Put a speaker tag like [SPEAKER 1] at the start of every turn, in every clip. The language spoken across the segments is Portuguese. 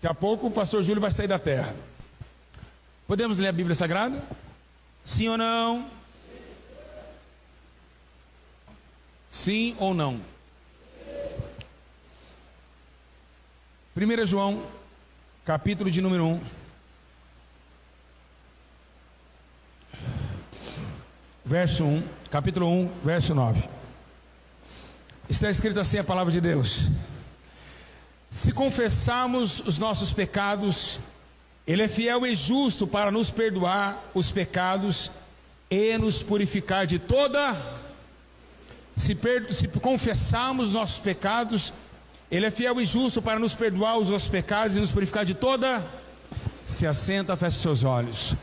[SPEAKER 1] Daqui a pouco o pastor Júlio vai sair da terra. Podemos ler a Bíblia Sagrada? Sim ou não? Sim ou não? 1 João, capítulo de número 1. Verso 1, capítulo 1, verso 9. Está escrito assim a palavra de Deus: se confessarmos os nossos pecados, Ele é fiel e justo para nos perdoar os pecados e nos purificar de toda. Se confessarmos os nossos pecados, Ele é fiel e justo para nos perdoar os nossos pecados e nos purificar de toda. Se assenta, feche seus olhos.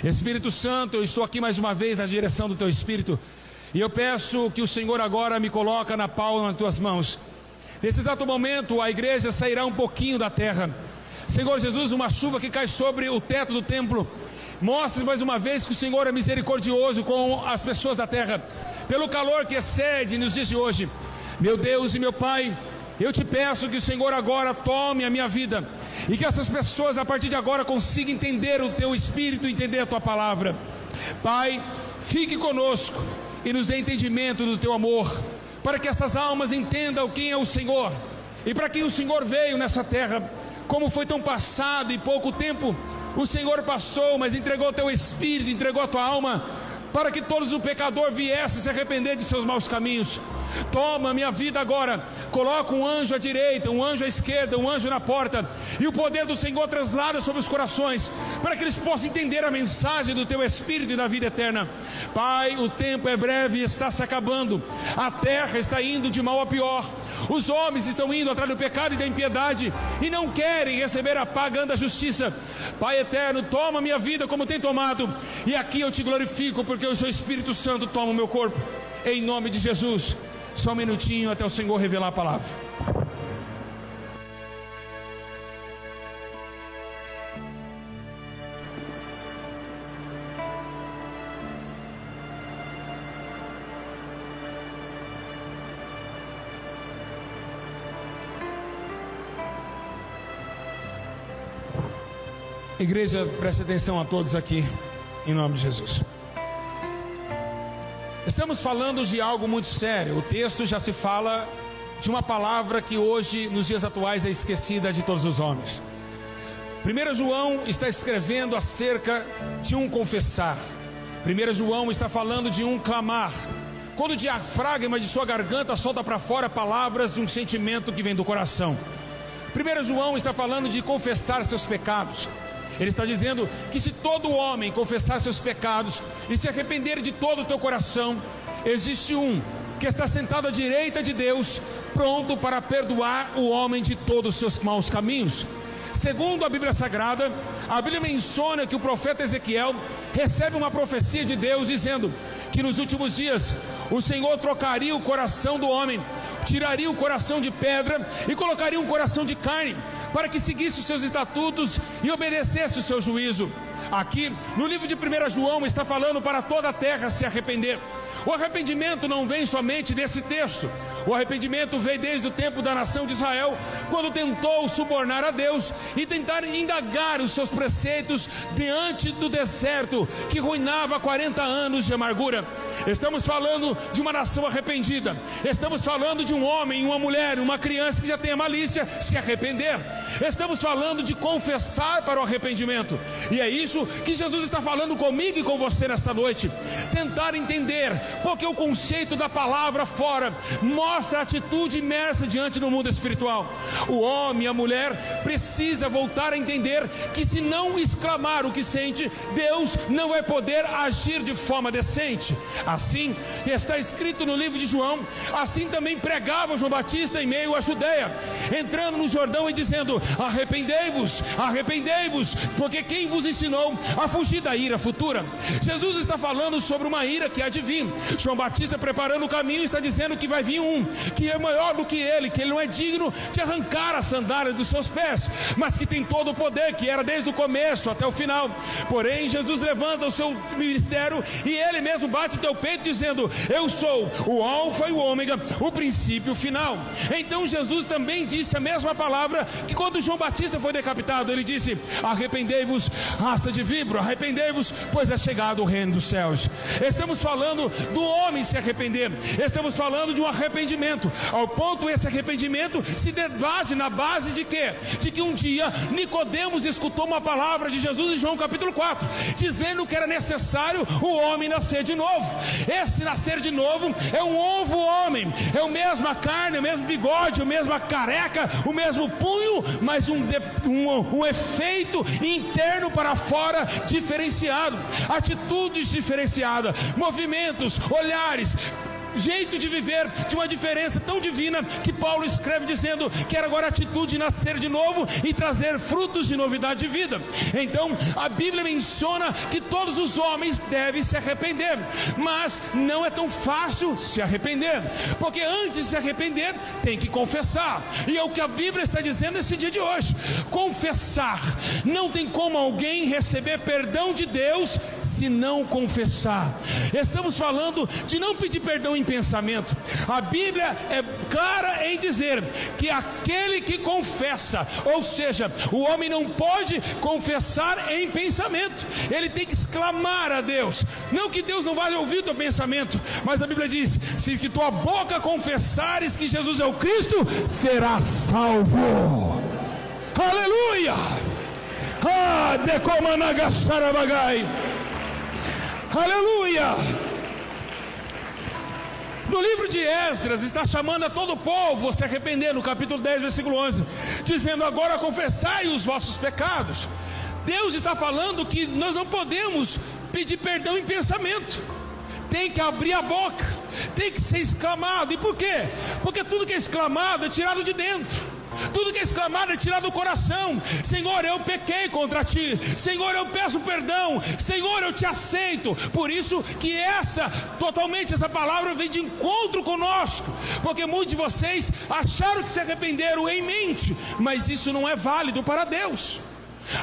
[SPEAKER 1] Espírito Santo, eu estou aqui mais uma vez na direção do Teu Espírito, e eu peço que o Senhor agora me coloque na palma das Tuas mãos. Nesse exato momento a igreja sairá um pouquinho da terra. Senhor Jesus, uma chuva que cai sobre o teto do templo, mostre mais uma vez que o Senhor é misericordioso com as pessoas da terra, pelo calor que excede nos dias de hoje. Meu Deus e meu Pai, eu te peço que o Senhor agora tome a minha vida, e que essas pessoas a partir de agora consigam entender o Teu Espírito, entender a Tua palavra. Pai, fique conosco e nos dê entendimento do Teu amor, para que essas almas entendam quem é o Senhor, e para quem o Senhor veio nessa terra. Como foi tão passado e pouco tempo o Senhor passou, mas entregou o Teu Espírito, entregou a Tua alma, para que todos o pecador viesse se arrepender de seus maus caminhos. Toma a minha vida agora, coloca um anjo à direita, um anjo à esquerda, um anjo na porta, e o poder do Senhor traslada sobre os corações, para que eles possam entender a mensagem do Teu Espírito e da vida eterna. Pai, o tempo é breve e está se acabando, a terra está indo de mal a pior, os homens estão indo atrás do pecado e da impiedade, e não querem receber a paga da justiça. Pai eterno, toma a minha vida como tem tomado, e aqui eu Te glorifico, porque o Seu Espírito Santo toma o meu corpo, em nome de Jesus. Só um minutinho até o Senhor revelar a palavra. Igreja, preste atenção a todos aqui, em nome de Jesus. Estamos falando de algo muito sério. O texto já se fala de uma palavra que hoje, nos dias atuais, é esquecida de todos os homens. 1 João está escrevendo acerca de um confessar. 1 João está falando de um clamar, quando o diafragma de sua garganta solta para fora palavras de um sentimento que vem do coração. 1 João está falando de confessar seus pecados. Ele está dizendo que se todo homem confessar seus pecados e se arrepender de todo o teu coração, existe um que está sentado à direita de Deus, pronto para perdoar o homem de todos os seus maus caminhos. Segundo a Bíblia Sagrada, a Bíblia menciona que o profeta Ezequiel recebe uma profecia de Deus dizendo que nos últimos dias o Senhor trocaria o coração do homem, tiraria o coração de pedra e colocaria um coração de carne, para que seguisse os seus estatutos e obedecesse o seu juízo. Aqui no livro de 1 João está falando para toda a terra se arrepender. O arrependimento não vem somente desse texto. O arrependimento veio desde o tempo da nação de Israel, quando tentou subornar a Deus e tentar indagar os seus preceitos diante do deserto que ruinava 40 anos de amargura. Estamos falando de uma nação arrependida. Estamos falando de um homem, uma mulher, uma criança que já tem a malícia se arrepender. Estamos falando de confessar para o arrependimento. E é isso que Jesus está falando comigo e com você nesta noite. Tentar entender, porque o conceito da palavra fora mostra a atitude imersa diante do mundo espiritual. O homem e a mulher precisa voltar a entender que se não exclamar o que sente, Deus não vai poder agir de forma decente. Assim está escrito no livro de João. Assim também pregava João Batista em meio à Judeia, entrando no Jordão e dizendo: arrependei-vos, arrependei-vos, porque quem vos ensinou a fugir da ira futura? Jesus está falando sobre uma ira que há de vir. João Batista preparando o caminho está dizendo que vai vir um um que é maior do que ele, que ele não é digno de arrancar a sandália dos seus pés, mas que tem todo o poder, que era desde o começo até o final. Porém, Jesus levanta o seu ministério e ele mesmo bate o teu peito dizendo: eu sou o alfa e o ômega, o princípio e o final. Então Jesus também disse a mesma palavra que quando João Batista foi decapitado. Ele disse: arrependei-vos, raça de víbora, arrependei-vos, pois é chegado o reino dos céus. Estamos falando do homem se arrepender, estamos falando de um arrependimento, ao ponto esse arrependimento se debate na base de quê? De que um dia Nicodemos escutou uma palavra de Jesus em João capítulo 4, dizendo que era necessário o homem nascer de novo. Esse nascer de novo é um novo homem, é a mesma carne, o mesmo bigode, a mesma careca, o mesmo punho, mas um efeito interno para fora diferenciado, atitudes diferenciadas, movimentos, olhares, jeito de viver de uma diferença tão divina que Paulo escreve dizendo que era agora a atitude de nascer de novo e trazer frutos de novidade de vida. Então a Bíblia menciona que todos os homens devem se arrepender, mas não é tão fácil se arrepender, porque antes de se arrepender tem que confessar, e é o que a Bíblia está dizendo nesse dia de hoje: confessar. Não tem como alguém receber perdão de Deus se não confessar. Estamos falando de não pedir perdão em pensamento. A Bíblia é clara em dizer que aquele que confessa, ou seja, o homem não pode confessar em pensamento, ele tem que exclamar a Deus. Não que Deus não vai ouvir o teu pensamento, mas a Bíblia diz: se que tua boca confessares que Jesus é o Cristo, serás salvo. Aleluia! Aleluia! No livro de Esdras está chamando a todo o povo a se arrepender, no capítulo 10, versículo 11, dizendo: agora confessai os vossos pecados. Deus está falando que nós não podemos pedir perdão em pensamento, tem que abrir a boca, tem que ser exclamado. E por quê? Porque tudo que é exclamado é tirado de dentro. Tudo que é exclamado é tirado do coração. Senhor, eu pequei contra ti. Senhor, eu peço perdão. Senhor, eu te aceito. Por isso que essa palavra vem de encontro conosco, porque muitos de vocês acharam que se arrependeram em mente, mas isso não é válido para Deus.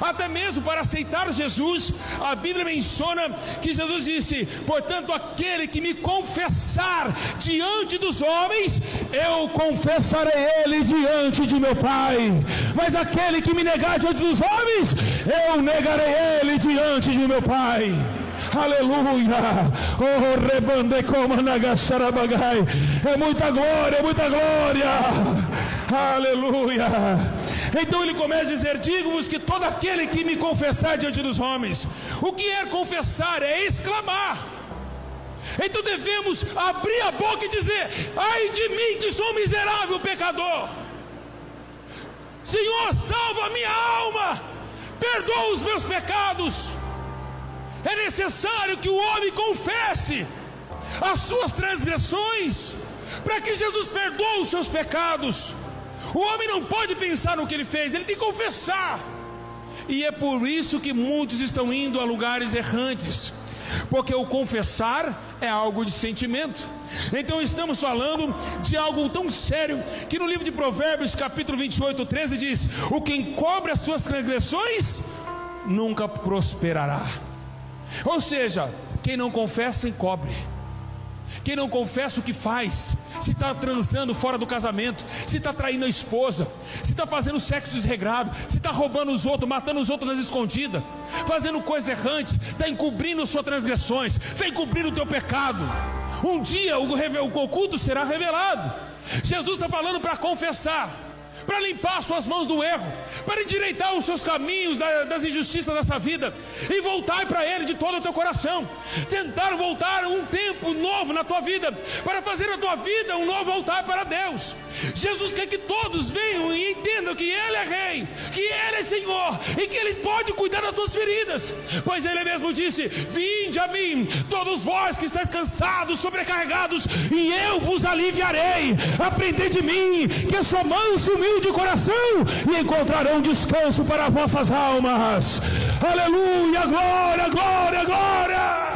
[SPEAKER 1] Até mesmo para aceitar Jesus, a Bíblia menciona que Jesus disse: portanto, aquele que me confessar diante dos homens, eu confessarei ele diante de meu Pai. Mas aquele que me negar diante dos homens, eu negarei ele diante de meu Pai. Aleluia! Oh, rebande como nagasarabagai. É muita glória, é muita glória. Aleluia! Então ele começa a dizer: digo-vos que todo aquele que me confessar diante dos homens. O que é confessar? É exclamar. Então devemos abrir a boca e dizer: ai de mim que sou miserável pecador. Senhor, salva a minha alma, perdoa os meus pecados. É necessário que o homem confesse as suas transgressões, para que Jesus perdoe os seus pecados. O homem não pode pensar no que ele fez, ele tem que confessar. E é por isso que muitos estão indo a lugares errantes, porque o confessar é algo de sentimento. Então estamos falando de algo tão sério que no livro de Provérbios capítulo 28, 13 diz: o que encobre as suas transgressões nunca prosperará. Ou seja, quem não confessa encobre. Quem não confessa o que faz, se está transando fora do casamento, se está traindo a esposa, se está fazendo sexo desregrado, se está roubando os outros, matando os outros nas escondidas, fazendo coisas errantes, está encobrindo suas transgressões, está encobrindo o teu pecado. Um dia o oculto será revelado. Jesus está falando para confessar, para limpar suas mãos do erro, para endireitar os seus caminhos das injustiças dessa vida, e voltar para Ele de todo o teu coração. Tentar voltar um tempo novo na tua vida, para fazer a tua vida um novo altar para Deus. Jesus quer que todos venham e entendam que Ele é Rei, que Ele é Senhor, e que Ele pode cuidar das tuas feridas, pois Ele mesmo disse: vinde a mim, todos vós que estáis cansados, sobrecarregados, e eu vos aliviarei. Aprendei de mim, que sou manso e humilde de coração, e encontrarão descanso para as vossas almas. Aleluia, glória, glória, glória.